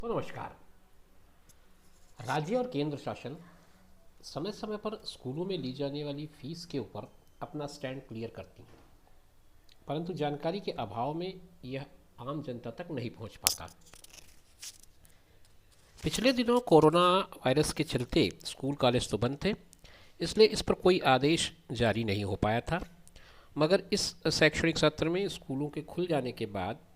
तो नमस्कार। राज्य और केंद्र शासन समय समय पर स्कूलों में ली जाने वाली फीस के ऊपर अपना स्टैंड क्लियर करती हैं, परंतु जानकारी के अभाव में यह आम जनता तक नहीं पहुंच पाता। पिछले दिनों कोरोना वायरस के चलते स्कूल कॉलेज तो बंद थे, इसलिए इस पर कोई आदेश जारी नहीं हो पाया था। मगर इस शैक्षणिक सत्र में स्कूलों के खुल जाने के बाद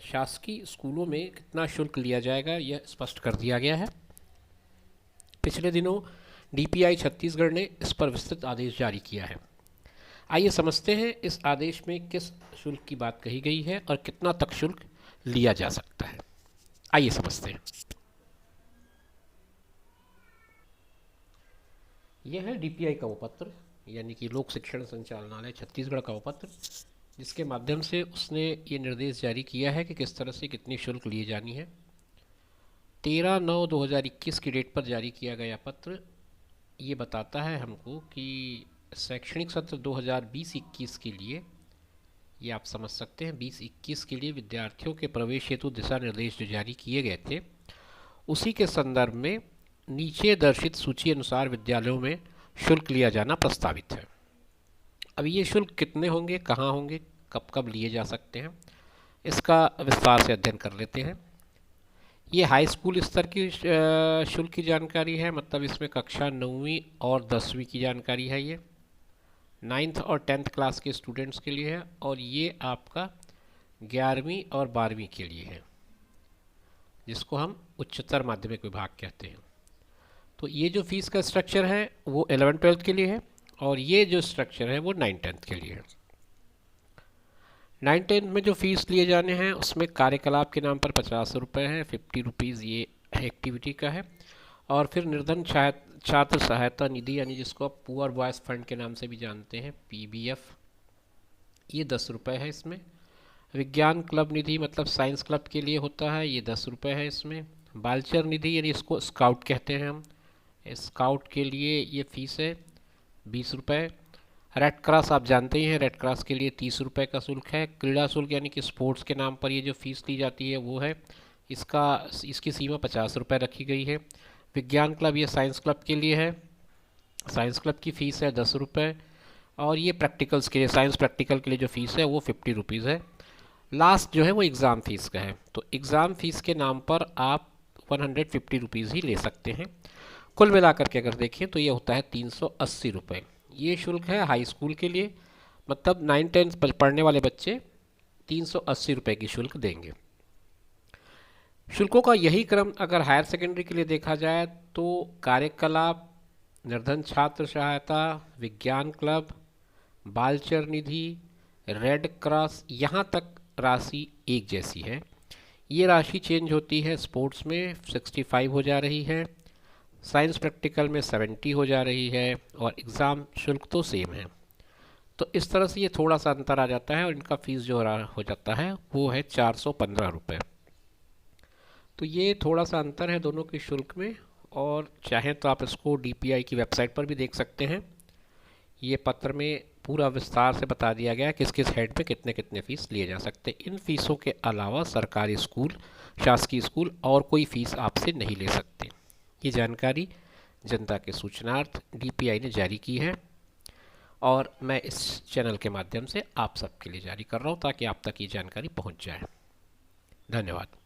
शासकीय स्कूलों में कितना शुल्क लिया जाएगा यह स्पष्ट कर दिया गया है। पिछले दिनों डीपीआई छत्तीसगढ़ ने इस पर विस्तृत आदेश जारी किया है। आइए समझते हैं इस आदेश में किस शुल्क की बात कही गई है और कितना तक शुल्क लिया जा सकता है। आइए समझते हैं। यह है डीपीआई का वो पत्र, यानी कि लोक शिक्षण संचालनालय छत्तीसगढ़ का वो पत्र, जिसके माध्यम से उसने ये निर्देश जारी किया है कि किस तरह से कितनी शुल्क लिए जानी है। 13/9/2021 की डेट पर जारी किया गया पत्र ये बताता है हमको कि शैक्षणिक सत्र 2020-21 के लिए, ये आप समझ सकते हैं 20-21 के लिए विद्यार्थियों के प्रवेश हेतु दिशा निर्देश जो जारी किए गए थे, उसी के संदर्भ में नीचे दर्शित सूची अनुसार विद्यालयों में शुल्क लिया जाना प्रस्तावित है। अब ये शुल्क कितने होंगे, कहाँ होंगे, कब कब लिए जा सकते हैं, इसका विस्तार से अध्ययन कर लेते हैं। ये हाई स्कूल स्तर की शुल्क की जानकारी है, मतलब इसमें कक्षा 9वीं और 10वीं की जानकारी है। ये 9th और 10th क्लास के स्टूडेंट्स के लिए है, और ये आपका 11वीं और 12वीं के लिए है, जिसको हम उच्चतर माध्यमिक विभाग कहते हैं। तो ये जो फीस का स्ट्रक्चर है वो 11th-12th के लिए है, और ये जो स्ट्रक्चर है वो 9th-10th के लिए है। 9th-10th में जो फीस लिए जाने हैं उसमें कार्यकलाप के नाम पर 50 रुपये है, 50 रुपीज़ ये एक्टिविटी का है। और फिर निर्धन छात्र सहायता निधि, यानी जिसको आप पुअर बॉयज़ फंड के नाम से भी जानते हैं, पीबीएफ, ये 10 रुपये है इसमें। विज्ञान क्लब निधि, मतलब साइंस क्लब के लिए होता है, ये 10 रुपये है इसमें। बालचर निधि, यानी इसको स्काउट कहते हैं हम, स्काउट के लिए ये फीस है 20 रुपये। रेड क्रॉस आप जानते ही हैं, रेड क्रॉस के लिए 30 रुपये का शुल्क है। क्रीड़ा शुल्क, यानी कि स्पोर्ट्स के नाम पर ये जो फीस ली जाती है वो है, इसकी सीमा 50 रुपये रखी गई है। विज्ञान क्लब, ये साइंस क्लब के लिए है, साइंस क्लब की फ़ीस है 10 रुपये। और ये प्रैक्टिकल्स के लिए, साइंस प्रैक्टिकल के लिए जो फ़ीस है वो 50 रुपीज़ है। लास्ट जो है वो एग्ज़ाम फ़ीस का है, तो एग्ज़ाम फ़ीस के नाम पर आप 150 रुपीज़ ही ले सकते हैं। कुल मिलाकर के अगर देखें तो ये होता है 380 रुपये। ये शुल्क है हाई स्कूल के लिए, मतलब 9th-10th पढ़ने वाले बच्चे 380 रुपये की शुल्क देंगे। शुल्कों का यही क्रम अगर हायर सेकेंडरी के लिए देखा जाए तो कार्यकलाप, निर्धन छात्र सहायता, विज्ञान क्लब, बालचर निधि, रेड क्रॉस, यहाँ तक राशि एक जैसी है। ये राशि चेंज होती है, स्पोर्ट्स में 65 हो जा रही है, साइंस प्रैक्टिकल में 70 हो जा रही है, और एग्ज़ाम शुल्क तो सेम है। तो इस तरह से ये थोड़ा सा अंतर आ जाता है, और इनका फ़ीस जो हो जाता है वो है 415 रुपये। तो ये थोड़ा सा अंतर है दोनों के शुल्क में, और चाहें तो आप इसको डीपीआई की वेबसाइट पर भी देख सकते हैं। ये पत्र में पूरा विस्तार से बता दिया गया है किस किस हेड पे कितने कितने फ़ीस लिए जा सकते हैं। इन फ़ीसों के अलावा सरकारी स्कूल, शासकीय स्कूल और कोई फ़ीस आपसे नहीं ले सकते। ये जानकारी जनता के सूचनार्थ डीपीआई ने जारी की है, और मैं इस चैनल के माध्यम से आप सबके लिए जारी कर रहा हूँ ताकि आप तक ये जानकारी पहुँच जाए। धन्यवाद।